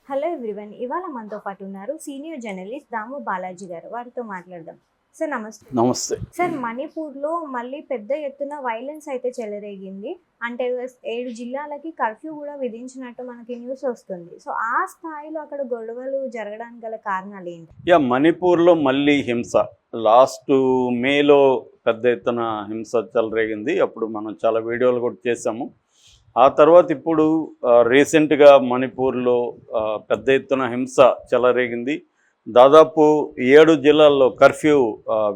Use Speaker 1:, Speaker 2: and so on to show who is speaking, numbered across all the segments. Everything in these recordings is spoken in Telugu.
Speaker 1: Hello everyone. ఇవాళ మనతో పాటు ఉన్నారు సీనియర్ జర్నలిస్ట్ దాము బాలాజీ గారు. వారితో మాట్లాడదాం. సార్ నమస్తే.
Speaker 2: నమస్తే.
Speaker 1: సార్, మణిపూర్లో మళ్ళీ పెద్ద ఎత్తున వైలెన్స్ అయితే చెలరేగింది. అంటే 7 జిల్లాలకి కర్ఫ్యూ కూడా విధించినట్టు మనకి న్యూస్ వస్తుంది. సో ఆ స్థాయిలో అక్కడ గొడవలు జరగడానికి గల కారణాలు ఏంటి?
Speaker 2: మణిపూర్లో మళ్ళీ హింస. లాస్ట్ మేలో పెద్ద ఎత్తున హింస చెలరేగింది. అప్పుడు మనం చాలా వీడియోలు కూడా చేసాము. ఆ తర్వాత ఇప్పుడు రీసెంట్గా మణిపూర్లో పెద్ద ఎత్తున హింస చెలరేగింది. దాదాపు 7 జిల్లాల్లో కర్ఫ్యూ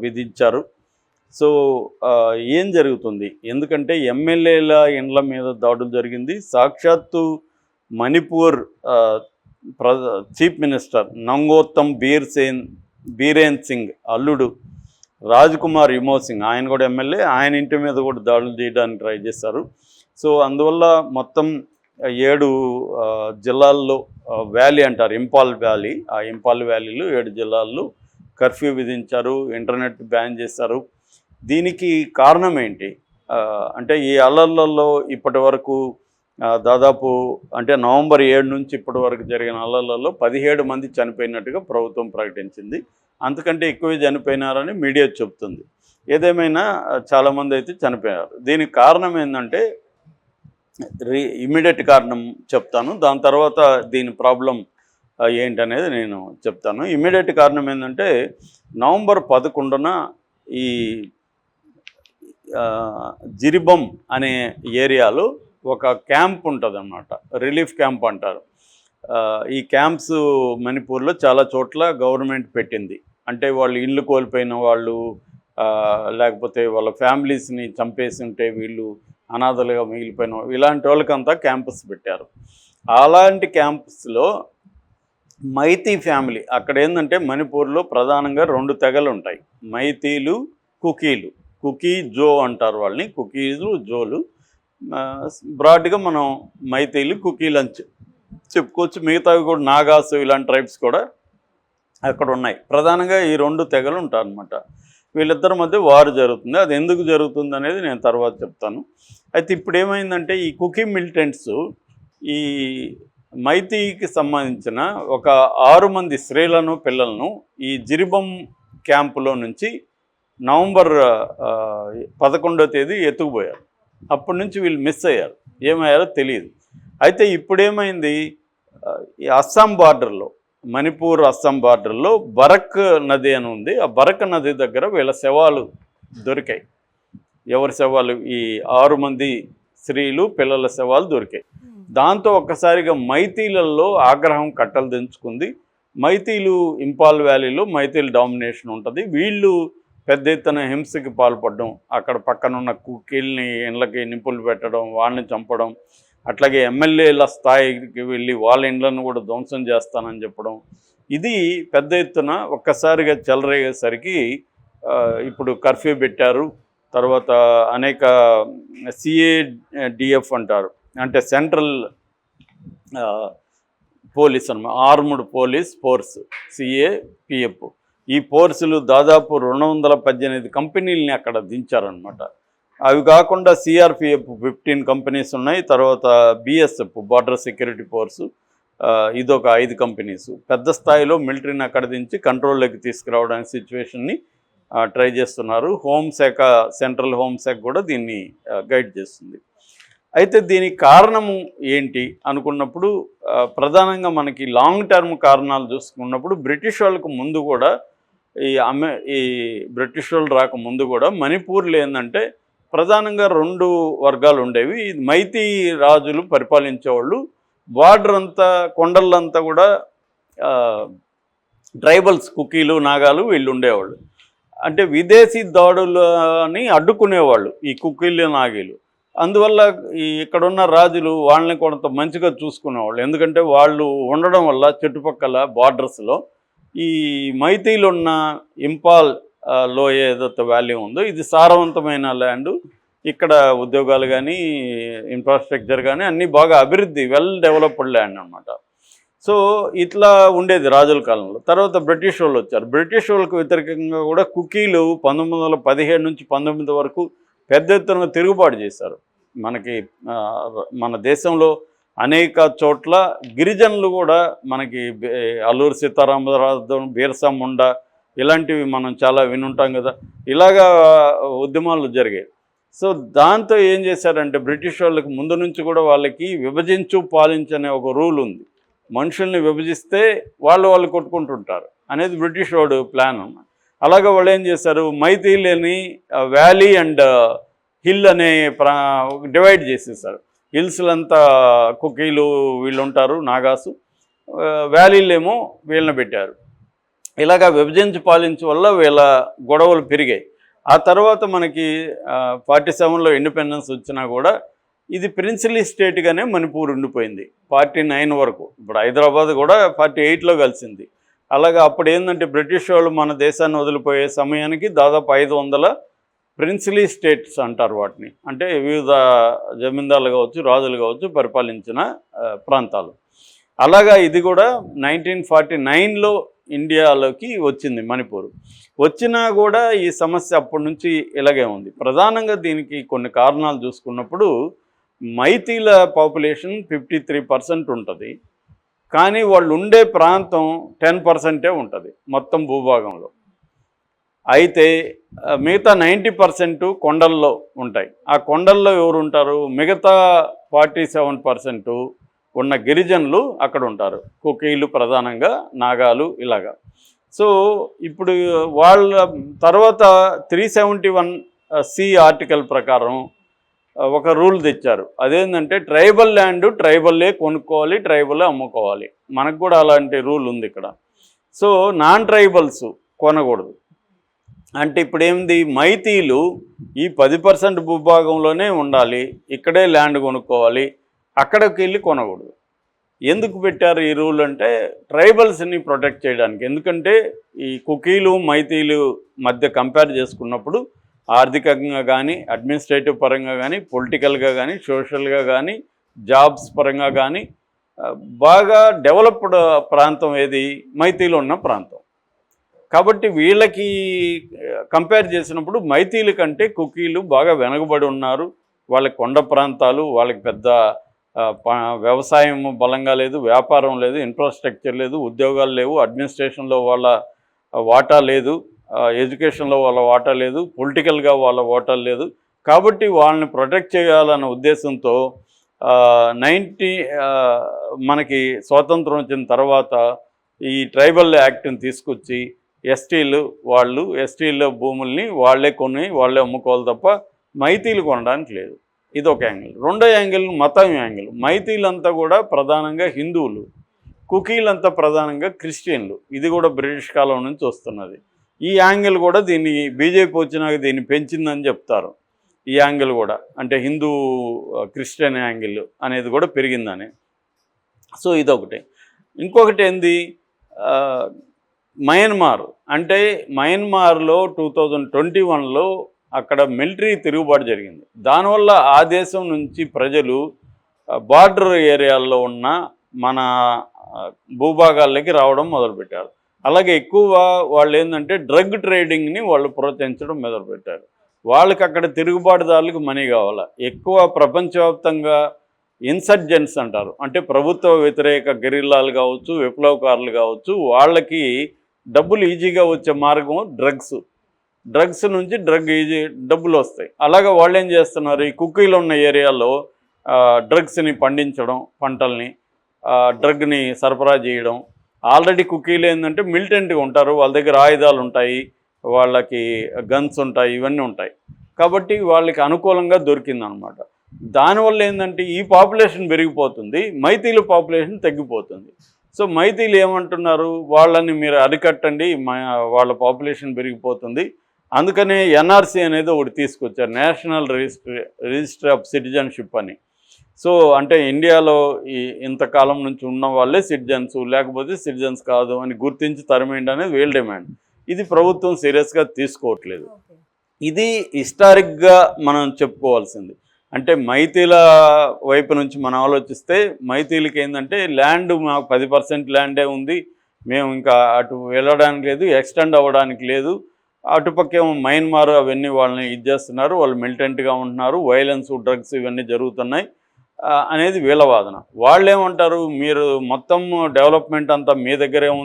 Speaker 2: విధించారు. సో ఏం జరుగుతుంది? ఎందుకంటే ఎమ్మెల్యేల ఇండ్ల మీద దాడులు జరిగింది. సాక్షాత్తు మణిపూర్ చీఫ్ మినిస్టర్ నంగోత్తమ్ బీరేన్ సింగ్ అల్లుడు రాజ్కుమార్ యుమో సింగ్, ఆయన కూడా ఎమ్మెల్యే, ఆయన ఇంటి మీద కూడా దాడులు చేయడానికి ట్రై చేశారు. సో అందువల్ల మొత్తం 7 జిల్లాల్లో వ్యాలీ అంటారు, ఇంపాల్ వ్యాలీ, ఆ ఇంపాల్ వ్యాలీలో 7 జిల్లాల్లో కర్ఫ్యూ విధించారు, ఇంటర్నెట్ బ్యాన్ చేశారు. దీనికి కారణం ఏంటి అంటే ఈ అల్లర్లలో ఇప్పటి వరకు దాదాపు అంటే నవంబర్ 7 నుంచి ఇప్పటి వరకు జరిగిన అల్లర్లలో 17 మంది చనిపోయినట్టుగా ప్రభుత్వం ప్రకటించింది. అంతకంటే ఎక్కువే చనిపోయినారని మీడియా చెప్తుంది. ఏదేమైనా చాలామంది అయితే చనిపోయారు. దీనికి కారణం ఏంటంటే ఇమ్మీడియట్ కారణం చెప్తాను, దాని తర్వాత దీని ప్రాబ్లం ఏంటనేది నేను చెప్తాను. ఇమ్మీడియట్ కారణం ఏంటంటే నవంబర్ 11న ఈ జిరిబం అనే ఏరియాలో ఒక క్యాంప్ ఉంటుంది అన్నమాట, రిలీఫ్ క్యాంప్ అంటారు. ఈ క్యాంప్స్ మణిపూర్లో చాలా చోట్ల గవర్నమెంట్ పెట్టింది. అంటే వాళ్ళు ఇల్లు కోల్పోయిన వాళ్ళు, లేకపోతే వాళ్ళ ఫ్యామిలీస్ని చంపేసి ఉంటే వీళ్ళు అనాథలుగా మిగిలిపోయిన ఇలాంటి వాళ్ళకంతా క్యాంపస్ పెట్టారు. అలాంటి క్యాంపస్లో మైతీ ఫ్యామిలీ, అక్కడ ఏంటంటే మణిపూర్లో ప్రధానంగా 2 తెగలు ఉంటాయి, మైతీలు, కుకీలు. కుకీ జో అంటారు వాళ్ళని, కుకీలు జోలు. బ్రాడ్గా మనం మైతీలు కుకీలు అని చెప్పుకోవచ్చు. మిగతావి కూడా నాగాసు ఇలాంటి ట్రైబ్స్ కూడా అక్కడ ఉన్నాయి. ప్రధానంగా ఈ 2 తెగలు ఉంటారనమాట. వీళ్ళిద్దరి మధ్య వారు జరుగుతుంది. అది ఎందుకు జరుగుతుంది అనేది నేను తర్వాత చెప్తాను. అయితే ఇప్పుడు ఏమైందంటే ఈ కుకీ మిలిటెంట్స్ ఈ మైతీకి సంబంధించిన ఒక 6 మంది స్త్రీలను పిల్లలను ఈ జిరిబం క్యాంపులో నుంచి నవంబర్ 11వ తేదీ ఎత్తుకుపోయారు. అప్పటి నుంచి వీళ్ళు మిస్ అయ్యారు, ఏమయ్యారో తెలియదు. అయితే ఇప్పుడేమైంది, ఈ అస్సాం బార్డర్లో, మణిపూర్ అస్సాం బార్డర్లో బరక్ నది అని ఉంది. ఆ బరక్ నది దగ్గర వీళ్ళ శవాలు దొరికాయి. ఎవరి శవాలు? ఈ 6 మంది స్త్రీలు పిల్లల శవాలు దొరికాయి. దాంతో ఒక్కసారిగా మైతీలలో ఆగ్రహం కట్టలు దించుకుంది. మైతీలు ఇంపాల్ వ్యాలీలో మైతీలు డామినేషన్ ఉంటుంది. వీళ్ళు పెద్ద ఎత్తున హింసకి పాల్పడడం, అక్కడ పక్కనున్న కుక్కీల్ని ఇండ్లకి నిప్పులు పెట్టడం, వాళ్ళని చంపడం, అట్లాగే ఎమ్మెల్యేల స్థాయికి వెళ్ళి వాళ్ళ ఇండ్లను కూడా ధ్వంసం చేస్తానని చెప్పడం, ఇది పెద్ద ఎత్తున ఒక్కసారిగా చెలరేగేసరికి ఇప్పుడు కర్ఫ్యూ పెట్టారు. తర్వాత అనేక CADF అంటారు, అంటే సెంట్రల్ పోలీస్ అన్నమాట, ఆర్మ్డ్ పోలీస్ ఫోర్స్, CAPF. ఈ ఫోర్సులు దాదాపు 218 కంపెనీలని అక్కడ దించారనమాట. అవి కాకుండా CRPF 15 కంపెనీస్ ఉన్నాయి. తర్వాత BSF బార్డర్ సెక్యూరిటీ ఫోర్సు, ఇదొక 5 కంపెనీస్. పెద్ద స్థాయిలో మిలిటరీని అక్కడ దించి కంట్రోల్లోకి తీసుకురావడానికి సిచ్యువేషన్ని ట్రై చేస్తున్నారు. హోంశాఖ, సెంట్రల్ హోంశాఖ కూడా దీన్ని గైడ్ చేస్తుంది. అయితే దీనికి కారణము ఏంటి అనుకున్నప్పుడు ప్రధానంగా మనకి లాంగ్ టర్మ్ కారణాలు చూసుకున్నప్పుడు బ్రిటిష్ వాళ్ళకు ముందు కూడా ఈ బ్రిటిష్ వాళ్ళు రాకముందు కూడా మణిపూర్లో ఏంటంటే ప్రధానంగా 2 వర్గాలు ఉండేవి. మైతీ రాజులు పరిపాలించేవాళ్ళు. బార్డర్ అంతా, కొండలంతా కూడా ట్రైబల్స్, కుకీలు, నాగాలు వీళ్ళు ఉండేవాళ్ళు. అంటే విదేశీ దాడులని అడ్డుకునేవాళ్ళు ఈ కుకీలు, నాగీలు. అందువల్ల ఇక్కడున్న రాజులు వాళ్ళని కొంత మంచిగా చూసుకునేవాళ్ళు. ఎందుకంటే వాళ్ళు ఉండడం వల్ల చుట్టుపక్కల బార్డర్స్లో ఈ మైతీలు ఉన్న ఇంపాల్ లోయ ఏదైతే వ్యాలీ ఉందో ఇది సారవంతమైన ల్యాండు. ఇక్కడ ఉద్యోగాలు కానీ ఇన్ఫ్రాస్ట్రక్చర్ కానీ అన్నీ బాగా అభివృద్ధి, వెల్ డెవలప్డ్ ల్యాండ్ అనమాట. సో ఇట్లా ఉండేది రాజుల కాలంలో. తర్వాత బ్రిటిష్ వాళ్ళు వచ్చారు. బ్రిటిష్ వాళ్ళకు వ్యతిరేకంగా కూడా కుకీలు 1917 నుంచి 19 వరకు పెద్ద ఎత్తున తిరుగుబాటు చేశారు. మన దేశంలో అనేక చోట్ల గిరిజనులు కూడా మనకి అల్లూరి సీతారామరాజు, బిర్సా ముండా ఇలాంటివి మనం చాలా వినుంటాం కదా. ఇలాగా ఉద్యమాలు జరిగాయి. సో దాంతో ఏం చేశారంటే బ్రిటిష్ వాళ్ళకి ముందు నుంచి కూడా వాళ్ళకి విభజించు పాలించనే ఒక రూల్ ఉంది. మనుషుల్ని విభజిస్తే వాళ్ళు కొట్టుకుంటుంటారు అనేది బ్రిటిష్ వాడు ప్లాన్ అన్నమాట. అలాగే వాళ్ళు ఏం చేశారు, మైథిలిని వ్యాలీ అండ్ హిల్ అనే డివైడ్ చేసేసారు. హిల్స్లంతా కుకీలు వీళ్ళు ఉంటారు, నాగాసు, వ్యాలీలేమో వీళ్ళని పెట్టారు. ఇలాగా విభజించి పాలించే వల్ల వీళ్ళ గొడవలు పెరిగాయి. ఆ తర్వాత మనకి 47లో ఇండిపెండెన్స్ వచ్చినా కూడా ఇది ప్రిన్సిలీ స్టేట్గానే మణిపూర్ ఉండిపోయింది 49 వరకు. ఇప్పుడు హైదరాబాద్ కూడా 48లో కలిసింది. అలాగా అప్పుడు ఏంటంటే బ్రిటిష్ వాళ్ళు మన దేశాన్ని వదిలిపోయే సమయానికి దాదాపు 500 ప్రిన్సిలీ స్టేట్స్ అంటారు వాటిని. అంటే వివిధ జమీందారులు కావచ్చు, రాజులు కావచ్చు పరిపాలించిన ప్రాంతాలు. అలాగా ఇది కూడా 1949లో ఇండియాలోకి వచ్చింది మణిపూర్. వచ్చినా కూడా ఈ సమస్య అప్పటి నుంచి ఇలాగే ఉంది. ప్రధానంగా దీనికి కొన్ని కారణాలు చూసుకున్నప్పుడు మైతీల పాపులేషన్ 53% ఉంటుంది. కానీ వాళ్ళు ఉండే ప్రాంతం 10%ఏ ఉంటుంది మొత్తం భూభాగంలో. అయితే మిగతా 90% కొండల్లో ఉంటాయి. ఆ కొండల్లో ఎవరు ఉంటారు, మిగతా 47% ఉన్న గిరిజనులు అక్కడ ఉంటారు. కుకీలు ప్రధానంగా, నాగాలు ఇలాగా. సో ఇప్పుడు వాళ్ళ తర్వాత 371C ఆర్టికల్ ప్రకారం ఒక రూల్ తెచ్చారు. అదేంటంటే ట్రైబల్ ల్యాండ్ ట్రైబల్లే కొనుక్కోవాలి, ట్రైబల్లే అమ్ముకోవాలి. మనకు కూడా అలాంటి రూల్ ఉంది ఇక్కడ. సో నాన్ ట్రైబల్స్ కొనకూడదు. అంటే ఇప్పుడు ఏంది, మైతీలు ఈ 10% భూభాగంలోనే ఉండాలి, ఇక్కడే ల్యాండ్ కొనుక్కోవాలి, అక్కడికి వెళ్ళి కొనకూడదు. ఎందుకు పెట్టారు ఈ రూల్ అంటే ట్రైబల్స్ని ప్రొటెక్ట్ చేయడానికి. ఎందుకంటే ఈ కుకీలు మైతీలు మధ్య కంపేర్ చేసుకున్నప్పుడు ఆర్థికంగా కానీ, అడ్మినిస్ట్రేటివ్ పరంగా కానీ, పొలిటికల్గా కానీ, సోషల్గా కానీ, జాబ్స్ పరంగా కానీ బాగా డెవలప్డ్ ప్రాంతం ఏది, మైతీలు ఉన్న ప్రాంతం. కాబట్టి వీళ్ళకి కంపేర్ చేసినప్పుడు మైతీల కంటే కుకీలు బాగా వెనకబడి ఉన్నారు. వాళ్ళకి కొండ ప్రాంతాలు, వాళ్ళకి పెద్ద వ్యవసాయం బలంగా లేదు, వ్యాపారం లేదు, ఇన్ఫ్రాస్ట్రక్చర్ లేదు, ఉద్యోగాలు లేవు, అడ్మినిస్ట్రేషన్లో వాళ్ళ వాటా లేదు, ఎడ్యుకేషన్లో వాళ్ళ వాటా లేదు, పొలిటికల్గా వాళ్ళ వాటా లేదు. కాబట్టి వాళ్ళని ప్రొటెక్ట్ చేయాలన్న ఉద్దేశంతో మనకి స్వాతంత్రం వచ్చిన తర్వాత ఈ ట్రైబల్ యాక్ట్ని తీసుకొచ్చి ఎస్టీల భూముల్ని వాళ్ళే కొని వాళ్ళే అమ్ముకోవాలి తప్ప మైతీలు కొనడానికి లేదు. ఇది ఒక యాంగిల్. రెండో యాంగిల్ మతం యాంగిల్. మైతీలంతా కూడా ప్రధానంగా హిందువులు, కుకీలంతా ప్రధానంగా క్రిస్టియన్లు. ఇది కూడా బ్రిటిష్ కాలం నుంచి వస్తున్నది. ఈ యాంగిల్ కూడా దీన్ని బీజేపీ వచ్చినాక దీన్ని పెంచిందని చెప్తారు. ఈ యాంగిల్ కూడా అంటే హిందూ క్రిస్టియన్ యాంగిల్ అనేది కూడా పెరిగిందని. సో ఇదొకటి. ఇంకొకటి ఏంది, మయన్మార్. అంటే మయన్మార్లో 2021లో అక్కడ మిలిటరీ తిరుగుబాటు జరిగింది. దానివల్ల ఆ దేశం నుంచి ప్రజలు బార్డర్ ఏరియాల్లో ఉన్న మన భూభాగాల్లోకి రావడం మొదలుపెట్టారు. అలాగే ఎక్కువ వాళ్ళు ఏంటంటే డ్రగ్ ట్రేడింగ్ని వాళ్ళు ప్రోత్సహించడం మొదలుపెట్టారు. వాళ్ళకి అక్కడ తిరుగుబాటుదారులకు మనీ కావాలా. ఎక్కువ ప్రపంచవ్యాప్తంగా ఇన్సర్జెంట్స్ అంటారు, అంటే ప్రభుత్వ వ్యతిరేక గెరిల్లాలు కావచ్చు, విప్లవకారులు కావచ్చు, వాళ్ళకి డబ్బులు ఈజీగా వచ్చే మార్గం డ్రగ్స్ నుంచి డబ్బులు వస్తాయి. అలాగే వాళ్ళు ఏం చేస్తున్నారు, ఈ కుకీలు ఉన్న ఏరియాలో డ్రగ్స్ని పండించడం, పంటల్ని డ్రగ్ని సరఫరా చేయడం. ఆల్రెడీ కుకీలు ఏంటంటే మిలిటెంట్గా ఉంటారు, వాళ్ళ దగ్గర ఆయుధాలు ఉంటాయి, వాళ్ళకి గన్స్ ఉంటాయి, ఇవన్నీ ఉంటాయి. కాబట్టి వాళ్ళకి అనుకూలంగా దొరికిందనమాట. దానివల్ల ఏంటంటే ఈ పాపులేషన్ పెరిగిపోతుంది, మైతీల పాపులేషన్ తగ్గిపోతుంది. సో మైతీలు ఏమంటున్నారు, వాళ్ళని మీరు అరికట్టండి, వాళ్ళ పాపులేషన్ పెరిగిపోతుంది, అందుకనే ఎన్ఆర్సీ అనేది ఒకటి తీసుకొచ్చారు, నేషనల్ రిజిస్టర్ ఆఫ్ సిటిజన్షిప్ అని. సో అంటే ఇండియాలో ఇంతకాలం నుంచి ఉన్న వాళ్ళే సిటిజన్స్, లేకపోతే సిటిజన్స్ కాదు అని గుర్తించి తరిమేయండి అనేది వీళ్ళ డిమాండ్. ఇది ప్రభుత్వం సీరియస్గా తీసుకోవట్లేదు. ఇది హిస్టారిక్గా మనం చెప్పుకోవాల్సింది. అంటే మైతీల వైపు నుంచి మనం ఆలోచిస్తే మైతీలకి ఏంటంటే ల్యాండ్ మాకు 10% ల్యాండే ఉంది, మేము ఇంకా అటు వెళ్ళడానికి లేదు, ఎక్స్టెండ్ అవ్వడానికి లేదు. అటుపక్కేమో మయన్మార్ అవన్నీ వాళ్ళని ఇది చేస్తున్నారు, వాళ్ళు మిలిటెంట్గా ఉంటున్నారు, వైలెన్స్ డ్రగ్స్ ఇవన్నీ జరుగుతున్నాయి. అనేది వీళ్ళ వాదన. వాళ్ళు ఏమంటారు, మీరు మొత్తం డెవలప్మెంట్ అంతా మీ దగ్గరే ఉంది,